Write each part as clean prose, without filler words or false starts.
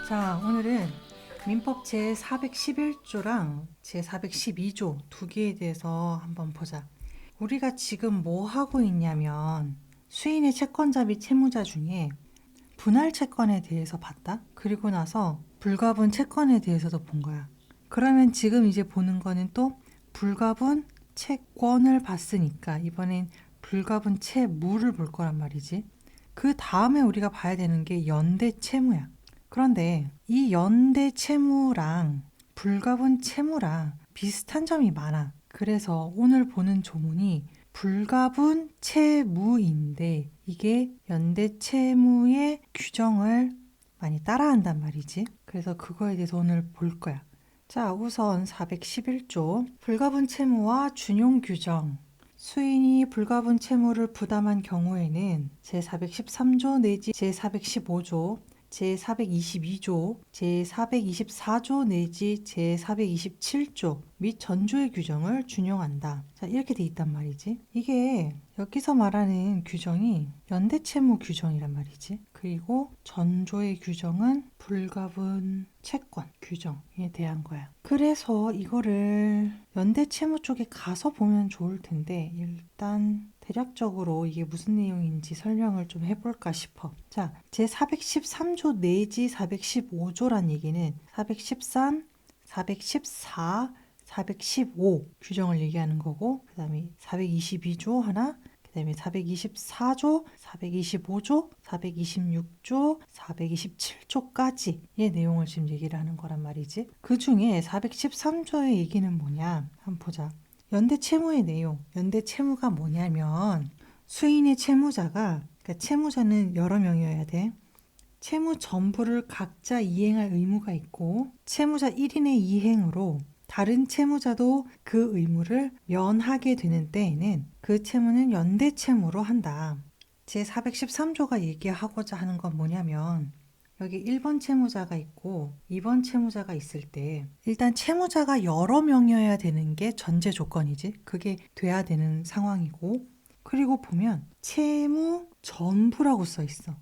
자, 오늘은 민법 제411조랑 제412조 두 개에 대해서 한번 보자. 우리가 지금 뭐 하고 있냐면 수인의 채권자 및 채무자 중에 분할 채권에 대해서 봤다. 그리고 나서 불가분 채권에 대해서도 본 거야. 그러면 지금 이제 보는 거는 또 불가분 채권을 봤으니까 이번엔 불가분 채무를 볼 거란 말이지. 그 다음에 우리가 봐야 되는 게 연대 채무야. 그런데 이 연대 채무랑 불가분 채무랑 비슷한 점이 많아. 그래서 오늘 보는 조문이 불가분 채무인데 이게 연대 채무의 규정을 많이 따라한단 말이지. 그래서 그거에 대해서 오늘 볼 거야. 자, 우선 411조 불가분 채무와 준용 규정. 수인이 불가분 채무를 부담한 경우에는 제413조 내지 제415조 제422조, 제424조 내지 제427조 및 전조의 규정을 준용한다. 자, 이렇게 돼 있단 말이지. 이게 여기서 말하는 규정이 연대채무 규정이란 말이지. 그리고 전조의 규정은 불가분 채권 규정에 대한 거야. 그래서 이거를 연대채무 쪽에 가서 보면 좋을 텐데 일단 대략적으로 이게 무슨 내용인지 설명을 좀 해볼까 싶어. 자, 제413조 내지 415조란 얘기는 413, 414, 415 규정을 얘기하는 거고 그 다음에 422조 하나, 그 다음에 424조, 425조, 426조, 427조까지의 내용을 지금 얘기를 하는 거란 말이지. 그 중에 413조의 얘기는 뭐냐? 한번 보자. 연대 채무의 내용, 연대 채무가 뭐냐면 수인의 채무자가, 그러니까 채무자는 여러 명이어야 돼. 채무 전부를 각자 이행할 의무가 있고 채무자 1인의 이행으로 다른 채무자도 그 의무를 면하게 되는 때에는 그 채무는 연대 채무로 한다. 제413조가 얘기하고자 하는 건 뭐냐면 여기 1번 채무자가 있고 2번 채무자가 있을 때 일단 채무자가 여러 명이어야 되는 게 전제 조건이지. 그게 돼야 되는 상황이고 그리고 보면 채무 전부라고 써 있어.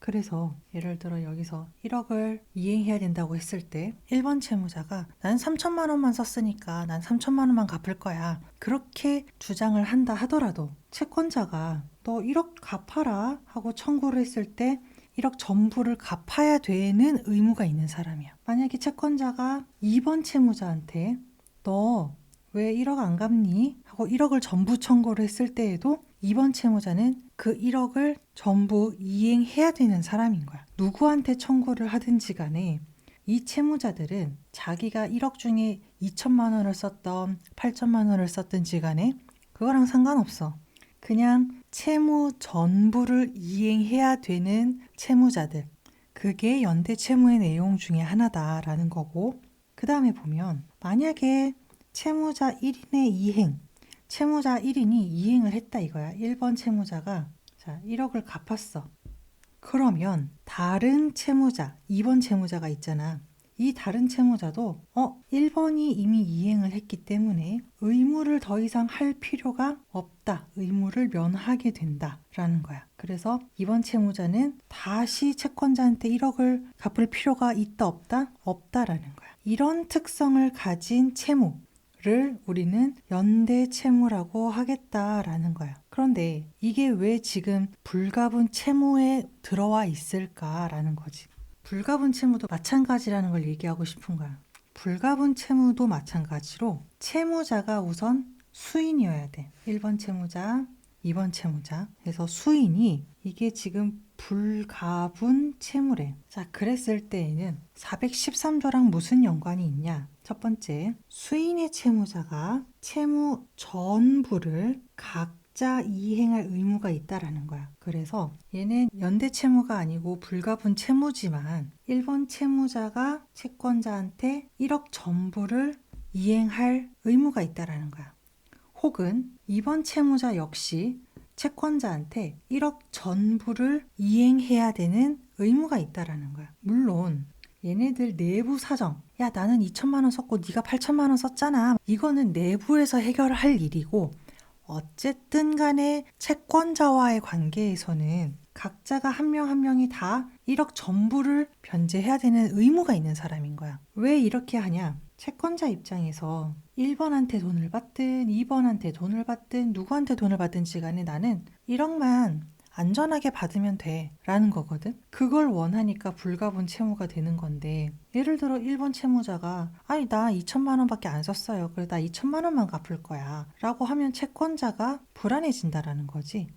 그래서 예를 들어 여기서 1억을 이행해야 된다고 했을 때 1번 채무자가 난 3천만 원만 썼으니까 난 3천만 원만 갚을 거야. 그렇게 주장을 한다 하더라도 채권자가 너 1억 갚아라 하고 청구를 했을 때 1억 전부를 갚아야 되는 의무가 있는 사람이야. 만약에 채권자가 2번 채무자한테 너 왜 1억 안 갚니? 하고 1억을 전부 청구를 했을 때에도 2번 채무자는 그 1억을 전부 이행해야 되는 사람인 거야. 누구한테 청구를 하든지 간에 이 채무자들은 자기가 1억 중에 2천만 원을 썼던 8천만 원을 썼든지 간에 그거랑 상관없어. 그냥 채무 전부를 이행해야 되는 채무자들. 그게 연대 채무의 내용 중에 하나다라는 거고 그 다음에 보면 만약에 채무자 1인의 이행 채무자 1인이 이행을 했다 이거야. 1번 채무자가 자 1억을 갚았어. 그러면 다른 채무자 2번 채무자가 있잖아. 이 다른 채무자도 1번이 이미 이행을 했기 때문에 의무를 더 이상 할 필요가 없다. 의무를 면하게 된다라는 거야. 그래서 2번 채무자는 다시 채권자한테 1억을 갚을 필요가 있다 없다? 없다라는 거야. 이런 특성을 가진 채무를 우리는 연대 채무라고 하겠다라는 거야. 그런데 이게 왜 지금 불가분 채무에 들어와 있을까라는 거지. 불가분 채무도 마찬가지라는 걸 얘기하고 싶은 거야. 불가분 채무도 마찬가지로 채무자가 우선 수인이어야 돼. 1번 채무자, 2번 채무자. 그래서 수인이 이게 지금 불가분 채무래. 자, 그랬을 때에는 413조랑 무슨 연관이 있냐? 첫 번째, 수인의 채무자가 채무 전부를 각자 이행할 의무가 있다라는 거야. 그래서 얘는 연대 채무가 아니고 불가분 채무지만 1번 채무자가 채권자한테 1억 전부를 이행할 의무가 있다라는 거야. 혹은 2번 채무자 역시 채권자한테 1억 전부를 이행해야 되는 의무가 있다라는 거야. 물론 얘네들 내부 사정, 야 나는 2천만 원 썼고 네가 8천만 원 썼잖아. 이거는 내부에서 해결할 일이고 어쨌든 간에 채권자와의 관계에서는 각자가 한 명 한 명이 다 1억 전부를 변제해야 되는 의무가 있는 사람인 거야. 왜 이렇게 하냐? 채권자 입장에서 1번한테 돈을 받든 2번한테 돈을 받든 누구한테 돈을 받든지 간에 나는 1억만 안전하게 받으면 돼 라는 거거든. 그걸 원하니까 불가분 채무가 되는 건데, 예를 들어 1번 채무자가 아니 나 2천만 원밖에 안 썼어요, 그래 나 2천만 원만 갚을 거야 라고 하면 채권자가 불안해진다라는 거지.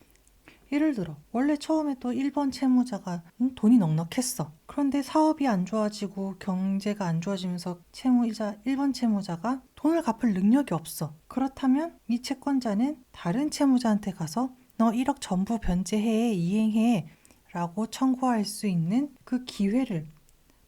예를 들어 원래 처음에 또 1번 채무자가 돈이 넉넉했어. 그런데 사업이 안 좋아지고 경제가 안 좋아지면서 채무이자 1번 채무자가 돈을 갚을 능력이 없어. 그렇다면 이 채권자는 다른 채무자한테 가서 너 1억 전부 변제해, 이행해 라고 청구할 수 있는 그 기회를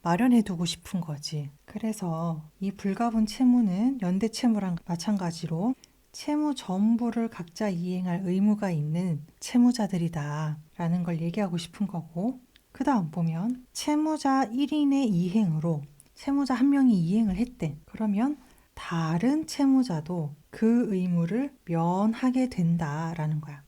마련해 두고 싶은 거지. 그래서 이 불가분 채무는 연대 채무랑 마찬가지로 채무 전부를 각자 이행할 의무가 있는 채무자들이다 라는 걸 얘기하고 싶은 거고, 그 다음 보면 채무자 1인의 이행으로 채무자 한 명이 이행을 했대. 그러면 다른 채무자도 그 의무를 면하게 된다라는 거야.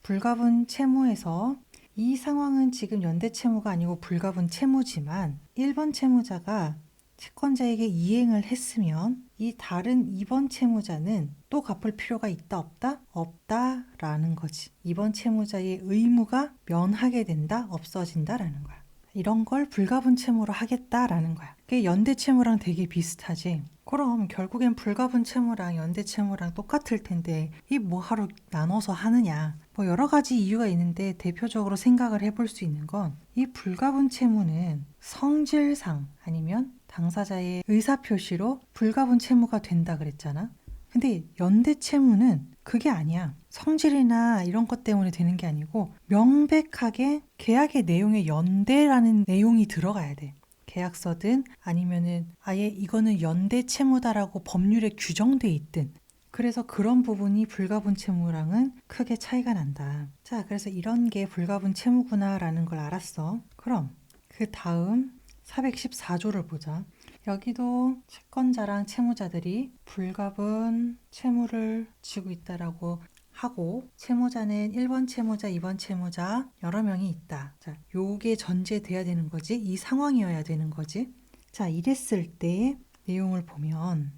불가분 채무에서 이 상황은 지금 연대 채무가 아니고 불가분 채무지만 1번 채무자가 채권자에게 이행을 했으면 이 다른 2번 채무자는 또 갚을 필요가 있다 없다? 없다라는 거지. 2번 채무자의 의무가 면하게 된다, 없어진다라는 거야. 이런 걸 불가분 채무로 하겠다라는 거야. 그게 연대 채무랑 되게 비슷하지. 그럼 결국엔 불가분 채무랑 연대 채무랑 똑같을 텐데 이 뭐하러 나눠서 하느냐. 뭐 여러 가지 이유가 있는데 대표적으로 생각을 해볼 수 있는 건 이 불가분 채무는 성질상 아니면 당사자의 의사표시로 불가분 채무가 된다 그랬잖아. 근데 연대 채무는 그게 아니야. 성질이나 이런 것 때문에 되는 게 아니고 명백하게 계약의 내용에 연대라는 내용이 들어가야 돼. 계약서든 아니면은 아예 이거는 연대 채무다라고 법률에 규정돼 있든. 그래서 그런 부분이 불가분 채무랑은 크게 차이가 난다. 자, 그래서 이런 게 불가분 채무구나라는 걸 알았어. 그럼 그 다음 414조를 보자. 여기도 채권자랑 채무자들이 불가분 채무를 지고 있다라고 하고, 채무자는 1번 채무자, 2번 채무자 여러 명이 있다. 자, 요게 전제돼야 되는 거지. 이 상황이어야 되는 거지. 자, 이랬을 때 내용을 보면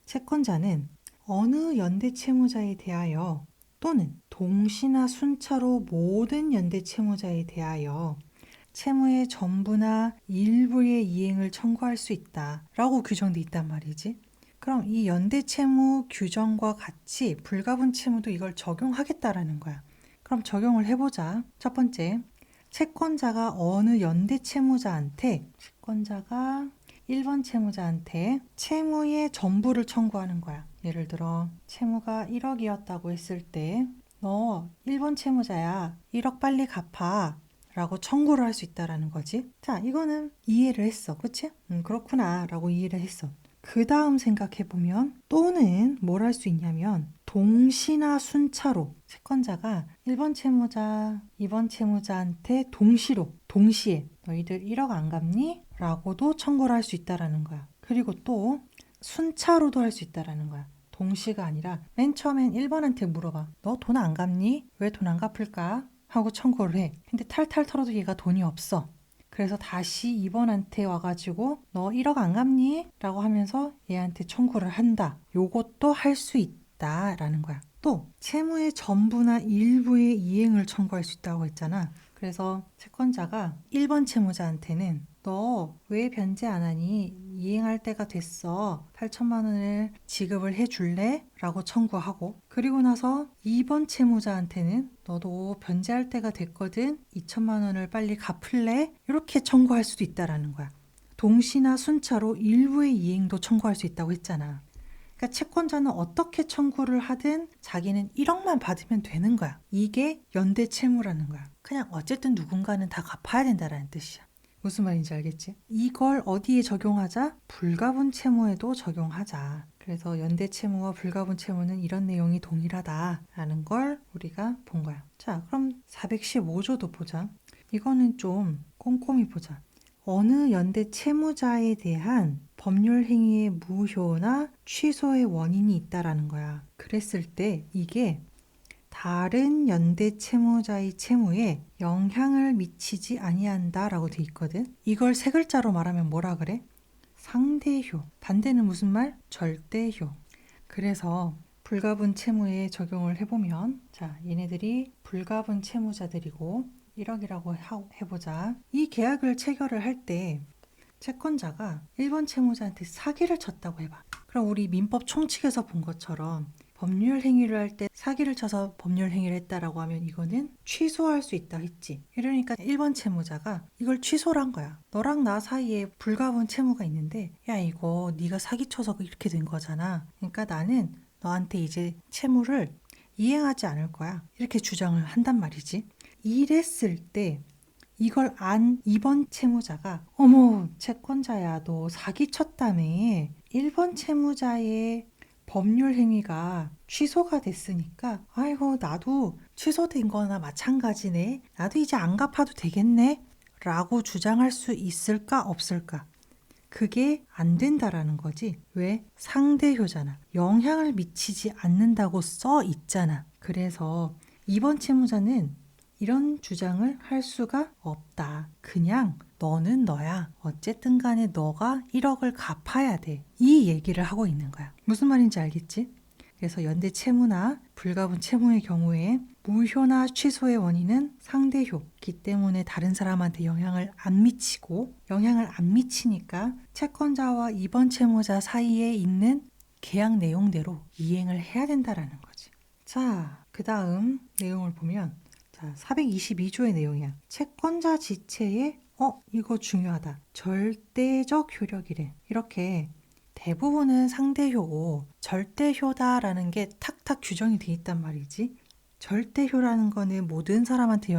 채권자는 어느 연대 채무자에 대하여 또는 동시나 순차로 모든 연대 채무자에 대하여 채무의 전부나 일부의 이행을 청구할 수 있다 라고 규정돼 있단 말이지. 그럼 이 연대 채무 규정과 같이 불가분 채무도 이걸 적용하겠다라는 거야. 그럼 적용을 해보자. 첫 번째, 채권자가 어느 연대 채무자한테, 채권자가 1번 채무자한테 채무의 전부를 청구하는 거야. 예를 들어 채무가 1억이었다고 했을 때 너 1번 채무자야, 1억 빨리 갚아 라고 청구를 할 수 있다라는 거지. 자, 이거는 이해를 했어. 그치? 그렇구나 라고 이해를 했어. 그 다음 생각해보면 또는 뭘 할 수 있냐면 동시나 순차로 채권자가 1번 채무자, 2번 채무자한테 동시에 너희들 1억 안 갚니? 라고도 청구를 할 수 있다라는 거야. 그리고 또 순차로도 할 수 있다라는 거야. 동시가 아니라 맨 처음엔 1번한테 물어봐. 너 돈 안 갚니? 왜 돈 안 갚을까? 하고 청구를 해. 근데 탈탈 털어도 얘가 돈이 없어. 그래서 다시 2번한테 와가지고 너 1억 안 갚니? 라고 하면서 얘한테 청구를 한다. 요것도 할 수 있다라는 거야. 또 채무의 전부나 일부의 이행을 청구할 수 있다고 했잖아. 그래서 채권자가 1번 채무자한테는 너 왜 변제 안 하니? 이행할 때가 됐어. 8천만 원을 지급을 해줄래? 라고 청구하고, 그리고 나서 2번 채무자한테는 너도 변제할 때가 됐거든. 2천만 원을 빨리 갚을래? 이렇게 청구할 수도 있다라는 거야. 동시나 순차로 일부의 이행도 청구할 수 있다고 했잖아. 그러니까 채권자는 어떻게 청구를 하든 자기는 1억만 받으면 되는 거야. 이게 연대 채무라는 거야. 그냥 어쨌든 누군가는 다 갚아야 된다라는 뜻이야. 무슨 말인지 알겠지? 이걸 어디에 적용하자? 불가분 채무에도 적용하자. 그래서 연대 채무와 불가분 채무는 이런 내용이 동일하다라는 걸 우리가 본 거야. 자, 그럼 415조도 보자. 이거는 좀 꼼꼼히 보자. 어느 연대 채무자에 대한 법률 행위의 무효나 취소의 원인이 있다라는 거야. 그랬을 때 이게 다른 연대 채무자의 채무에 영향을 미치지 아니한다 라고 돼 있거든. 이걸 세 글자로 말하면 뭐라 그래? 상대효. 반대는 무슨 말? 절대효. 그래서 불가분 채무에 적용을 해보면, 자, 얘네들이 불가분 채무자들이고 1억이라고 해보자. 이 계약을 체결을 할 때 채권자가 1번 채무자한테 사기를 쳤다고 해봐. 그럼 우리 민법 총칙에서 본 것처럼 법률 행위를 할 때 사기를 쳐서 법률 행위를 했다라고 하면 이거는 취소할 수 있다 했지. 이러니까 1번 채무자가 이걸 취소를 한 거야. 너랑 나 사이에 불가분 채무가 있는데 야 이거 네가 사기 쳐서 이렇게 된 거잖아. 그러니까 나는 너한테 이제 채무를 이행하지 않을 거야. 이렇게 주장을 한단 말이지. 이랬을 때 이걸 안 2번 채무자가 어머 채권자야 너 사기 쳤다며. 1번 채무자의 법률 행위가 취소가 됐으니까 아이고 나도 취소된 거나 마찬가지네. 나도 이제 안 갚아도 되겠네 라고 주장할 수 있을까 없을까? 그게 안 된다라는 거지. 왜? 상대효잖아. 영향을 미치지 않는다고 써 있잖아. 그래서 2번 채무자는 이런 주장을 할 수가 없다. 그냥 너는 너야. 어쨌든 간에 너가 1억을 갚아야 돼. 이 얘기를 하고 있는 거야. 무슨 말인지 알겠지? 그래서 연대 채무나 불가분 채무의 경우에 무효나 취소의 원인은 상대효기 때문에 다른 사람한테 영향을 안 미치고 영향을 안 미치니까 채권자와 2번 채무자 사이에 있는 계약 내용대로 이행을 해야 된다라는 거지. 자, 그 다음 내용을 보면 자, 422조의 내용이야. 채권자 지체에 이거 중요하다. 절대적 효력이래. 이렇게 대부분은 상대효고 절대효다라는 게 탁탁 규정이 돼 있단 말이지. 절대효라는 거는 모든 사람한테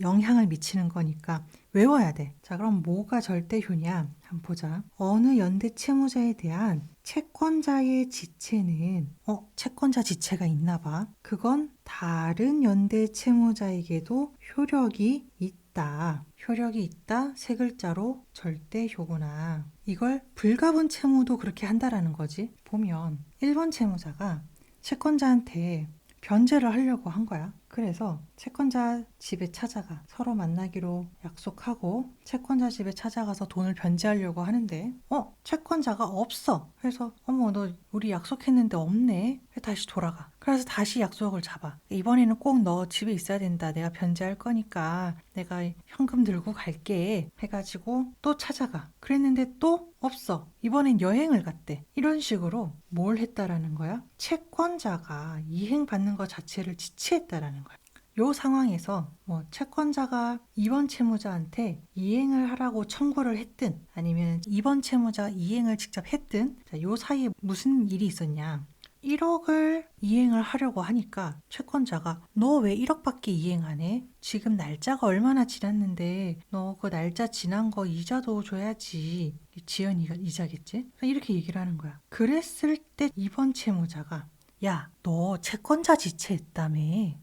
영향을 미치는 거니까 외워야 돼. 자, 그럼 뭐가 절대효냐? 한번 보자. 어느 연대 채무자에 대한 채권자의 지체는 채권자 지체가 있나 봐. 그건 다른 연대 채무자에게도 효력이 있다. 효력이 있다. 세 글자로 절대효구나. 이걸 불가분 채무도 그렇게 한다라는 거지. 보면 1번 채무자가 채권자한테 변제를 하려고 한 거야. 그래서 채권자 집에 찾아가 서로 만나기로 약속하고 채권자 집에 찾아가서 돈을 변제하려고 하는데 채권자가 없어. 그래서 어머 너 우리 약속했는데 없네. 다시 돌아가. 그래서 다시 약속을 잡아. 이번에는 꼭 너 집에 있어야 된다. 내가 변제할 거니까 내가 현금 들고 갈게 해가지고 또 찾아가. 그랬는데 또 없어. 이번엔 여행을 갔대. 이런 식으로 뭘 했다라는 거야? 채권자가 이행받는 것 자체를 지체했다라는 거야. 요 상황에서 채권자가 2번 채무자한테 이행을 하라고 청구를 했든 아니면 2번 채무자가 이행을 직접 했든 자, 요 사이에 무슨 일이 있었냐? 1억을 이행을 하려고 하니까 채권자가 너 왜 1억밖에 이행 안 해? 지금 날짜가 얼마나 지났는데 너 그 날짜 지난 거 이자도 줘야지. 지연 이자겠지? 이렇게 얘기를 하는 거야. 그랬을 때 2번 채무자가 야, 너 채권자 지체했다며.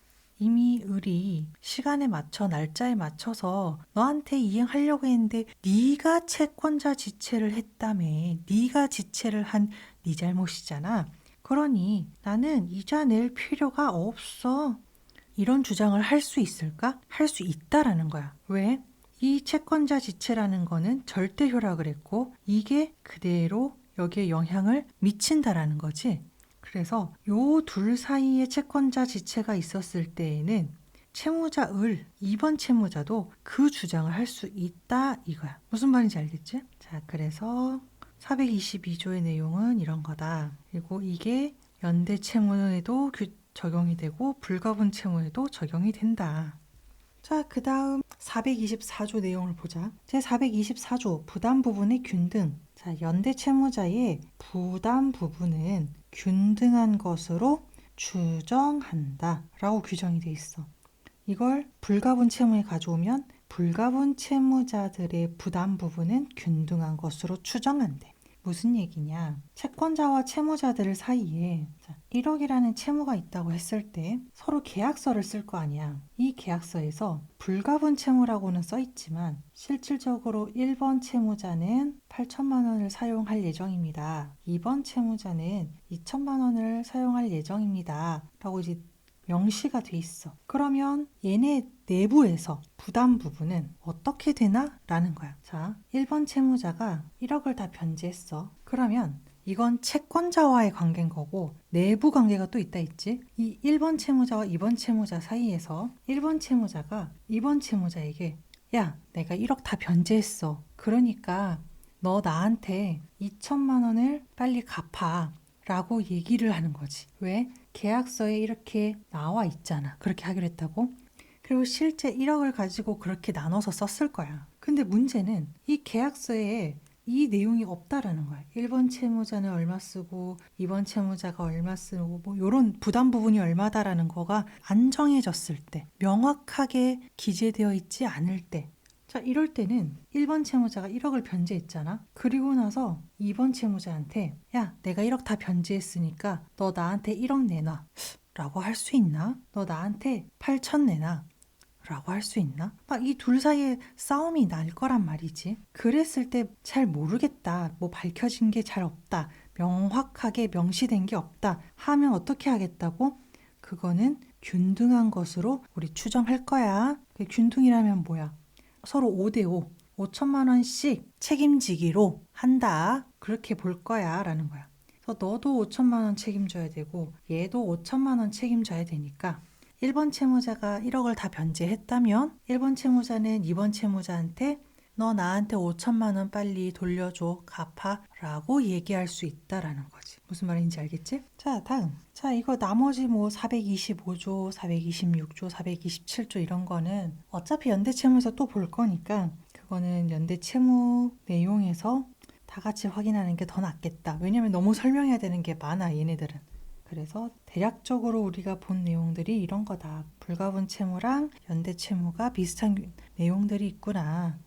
이미 을이 시간에 맞춰 날짜에 맞춰서 너한테 이행하려고 했는데 네가 채권자 지체를 했다며. 네가 지체를 한 네 잘못이잖아. 그러니 나는 이자 낼 필요가 없어. 이런 주장을 할 수 있을까? 할 수 있다라는 거야. 왜? 이 채권자 지체라는 거는 절대효라 그랬고 이게 그대로 여기에 영향을 미친다라는 거지. 그래서 요 둘 사이에 채권자 지체가 있었을 때에는 채무자 을 2번 채무자도 그 주장을 할 수 있다 이거야. 무슨 말인지 알겠지? 자, 그래서 422조의 내용은 이런 거다. 그리고 이게 연대 채무에도 적용이 되고 불가분 채무에도 적용이 된다. 자, 그 다음 424조 내용을 보자. 제424조 부담 부분의 균등. 자, 연대 채무자의 부담 부분은 균등한 것으로 추정한다 라고 규정이 돼 있어. 이걸 불가분 채무에 가져오면 불가분 채무자들의 부담 부분은 균등한 것으로 추정한대. 무슨 얘기냐? 채권자와 채무자들 사이에 1억이라는 채무가 있다고 했을 때 서로 계약서를 쓸 거 아니야. 이 계약서에서 불가분 채무라고는 써 있지만 실질적으로 1번 채무자는 8천만 원을 사용할 예정입니다. 2번 채무자는 2천만 원을 사용할 예정입니다. 라고 이제 명시가 돼 있어. 그러면 얘네 내부에서 부담 부분은 어떻게 되나? 라는 거야. 자, 1번 채무자가 1억을 다 변제했어. 그러면 이건 채권자와의 관계인 거고 내부 관계가 또 있다 했지. 이 1번 채무자와 2번 채무자 사이에서 1번 채무자가 2번 채무자에게 야, 내가 1억 다 변제했어. 그러니까 너 나한테 2천만 원을 빨리 갚아. 라고 얘기를 하는 거지. 왜? 계약서에 이렇게 나와 있잖아. 그렇게 하기로 했다고. 그리고 실제 1억을 가지고 그렇게 나눠서 썼을 거야. 근데 문제는 이 계약서에 이 내용이 없다라는 거야. 1번 채무자는 얼마 쓰고 2번 채무자가 얼마 쓰고 뭐 이런 부담 부분이 얼마다라는 거가 안 정해졌을 때, 명확하게 기재되어 있지 않을 때, 자, 이럴 때는 1번 채무자가 1억을 변제했잖아. 그리고 나서 2번 채무자한테 야, 내가 1억 다 변제했으니까 너 나한테 1억 내놔 라고 할 수 있나? 너 나한테 8천 내놔 라고 할 수 있나? 막 이 둘 사이에 싸움이 날 거란 말이지. 그랬을 때 잘 모르겠다. 뭐 밝혀진 게 잘 없다. 명확하게 명시된 게 없다. 하면 어떻게 하겠다고? 그거는 균등한 것으로 우리 추정할 거야. 그 균등이라면 뭐야? 서로 5대5, 5천만 원씩 책임지기로 한다. 그렇게 볼 거야. 라는 거야. 그래서 너도 5천만 원 책임져야 되고 얘도 5천만 원 책임져야 되니까 1번 채무자가 1억을 다 변제했다면 1번 채무자는 2번 채무자한테 너 나한테 5천만 원 빨리 돌려줘, 갚아 라고 얘기할 수 있다라는 거지. 무슨 말인지 알겠지? 자, 다음. 자, 이거 나머지 뭐 425조, 426조, 427조 이런 거는 어차피 연대채무에서 또 볼 거니까 그거는 연대채무 내용에서 다 같이 확인하는 게 더 낫겠다. 왜냐면 너무 설명해야 되는 게 많아, 얘네들은. 그래서 대략적으로 우리가 본 내용들이 이런 거다. 불가분 채무랑 연대 채무가 비슷한 내용들이 있구나.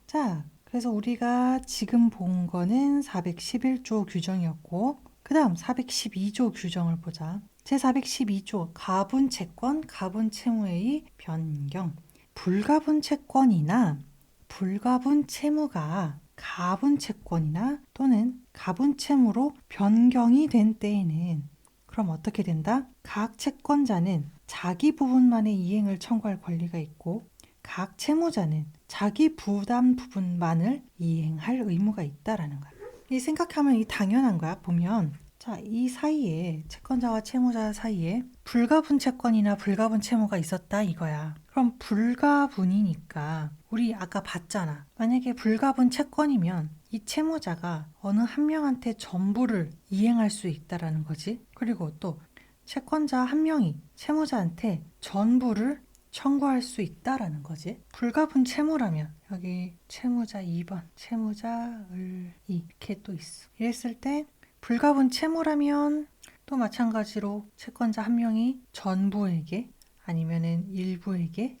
자, 그래서 우리가 지금 본 거는 411조 규정이었고, 그 다음 412조 규정을 보자. 제412조 가분 채권, 가분 채무의 변경. 불가분 채권이나 불가분 채무가 가분 채권이나 또는 가분 채무로 변경이 된 때에는 그럼 어떻게 된다? 각 채권자는 자기 부분만의 이행을 청구할 권리가 있고 각 채무자는 자기 부담 부분만을 이행할 의무가 있다라는 거야. 이 생각하면 이 당연한 거야. 보면 자, 이 사이에 채권자와 채무자 사이에 불가분 채권이나 불가분 채무가 있었다 이거야. 그럼 불가분이니까 우리 아까 봤잖아. 만약에 불가분 채권이면 이 채무자가 어느 한 명한테 전부를 이행할 수 있다라는 거지. 그리고 또 채권자 한 명이 채무자한테 전부를 청구할 수 있다라는 거지. 불가분 채무라면 여기 채무자 2번, 채무자 을 2 이렇게 또 있어. 이랬을 때 불가분 채무라면 또 마찬가지로 채권자 한 명이 전부에게 아니면은 일부에게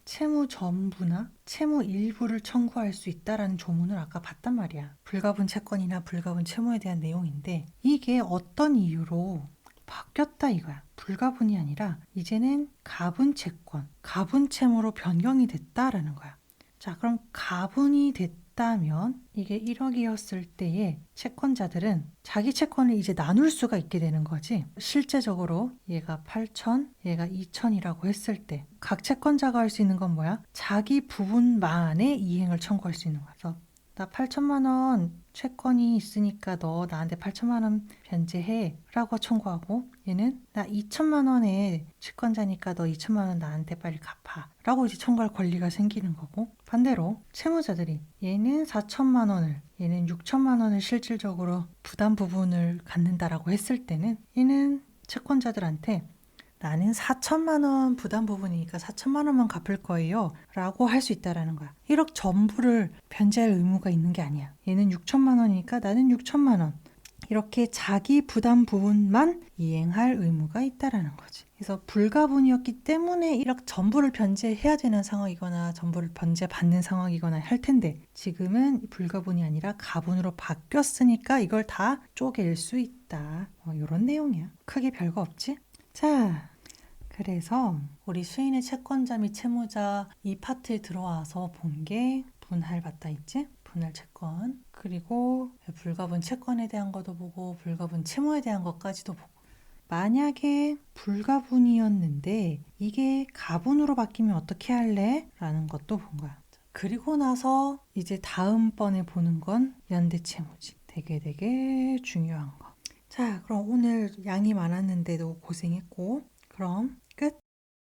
채무 전부나 채무 일부를 청구할 수 있다라는 조문을 아까 봤단 말이야. 불가분 채권이나 불가분 채무에 대한 내용인데 이게 어떤 이유로 바뀌었다 이거야. 불가분이 아니라 이제는 가분 채권, 가분 채무로 변경이 됐다라는 거야. 자, 그럼 가분이 됐다면 이게 1억이었을 때에 채권자들은 자기 채권을 이제 나눌 수가 있게 되는 거지. 실제적으로 얘가 8천, 얘가 2천이라고 했을 때 각 채권자가 할 수 있는 건 뭐야? 자기 부분만의 이행을 청구할 수 있는 거야. 그래서 나 8천만 원 채권이 있으니까 너 나한테 8천만 원 변제해 라고 청구하고 얘는 나 2천만 원의 채권자니까 너 2천만 원 나한테 빨리 갚아 라고 이제 청구할 권리가 생기는 거고 반대로 채무자들이 얘는 4천만 원을 얘는 6천만 원을 실질적으로 부담 부분을 갖는다라고 했을 때는 얘는 채권자들한테 나는 4천만 원 부담 부분이니까 4천만 원만 갚을 거예요 라고 할 수 있다라는 거야. 1억 전부를 변제할 의무가 있는 게 아니야. 얘는 6천만 원이니까 나는 6천만 원. 이렇게 자기 부담 부분만 이행할 의무가 있다라는 거지. 그래서 불가분이었기 때문에 1억 전부를 변제해야 되는 상황이거나 전부를 변제받는 상황이거나 할 텐데 지금은 불가분이 아니라 가분으로 바뀌었으니까 이걸 다 쪼갤 수 있다. 이런 내용이야. 크게 별거 없지? 자, 그래서 우리 수인의 채권자 및 채무자 이 파트에 들어와서 본 게 분할 받다 있지? 분할 채권 그리고 불가분 채권에 대한 것도 보고 불가분 채무에 대한 것까지도 보고 만약에 불가분이었는데 이게 가분으로 바뀌면 어떻게 할래? 라는 것도 본 거야. 그리고 나서 이제 다음번에 보는 건 연대채무지. 되게 중요한 거. 자, 그럼 오늘 양이 많았는데도 고생했고, 그럼 끝.